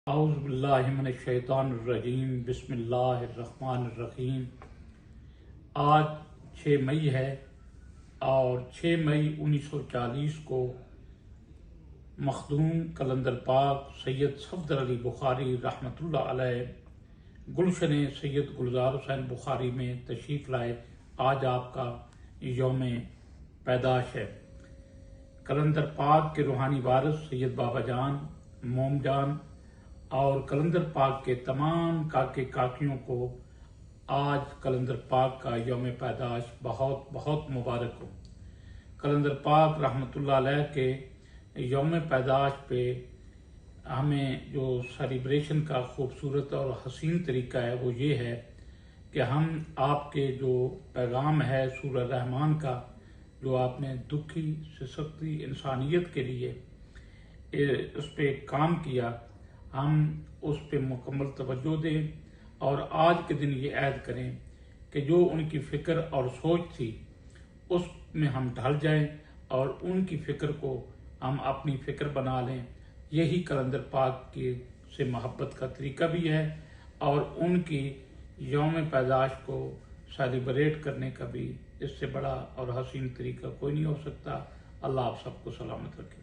اعوذ باللہ من الشیطان الرجیم بسم اللہ الرحمن الرحیم۔ آج 6 مئی ہے اور 6 مئی 1940 کو مخدوم کلندر پاک سید صفدر علی بخاری رحمۃ اللہ علیہ گلشن سید گلزار حسین بخاری میں تشریف لائے۔ آج آپ کا یوم پیدائش ہے۔ کلندر پاک کے روحانی وارث سید بابا جان، موم جان اور کلندر پاک کے تمام کاکے کاکیوں کو آج کلندر پاک کا یوم پیدائش بہت بہت مبارک ہو۔ کلندر پاک رحمۃ اللہ علیہ کے یوم پیدائش پہ ہمیں جو سیلیبریشن کا خوبصورت اور حسین طریقہ ہے وہ یہ ہے کہ ہم آپ کے جو پیغام ہے سورہ رحمان کا، جو آپ نے دکھی سے سختی انسانیت کے لیے اس پہ کام کیا، ہم اس پہ مکمل توجہ دیں اور آج کے دن یہ عہد کریں کہ جو ان کی فکر اور سوچ تھی اس میں ہم ڈھل جائیں اور ان کی فکر کو ہم اپنی فکر بنا لیں۔ یہی کلندر پاک کی سے محبت کا طریقہ بھی ہے اور ان کی یوم پیدائش کو سیلیبریٹ کرنے کا بھی اس سے بڑا اور حسین طریقہ کوئی نہیں ہو سکتا۔ اللہ آپ سب کو سلامت رکھے۔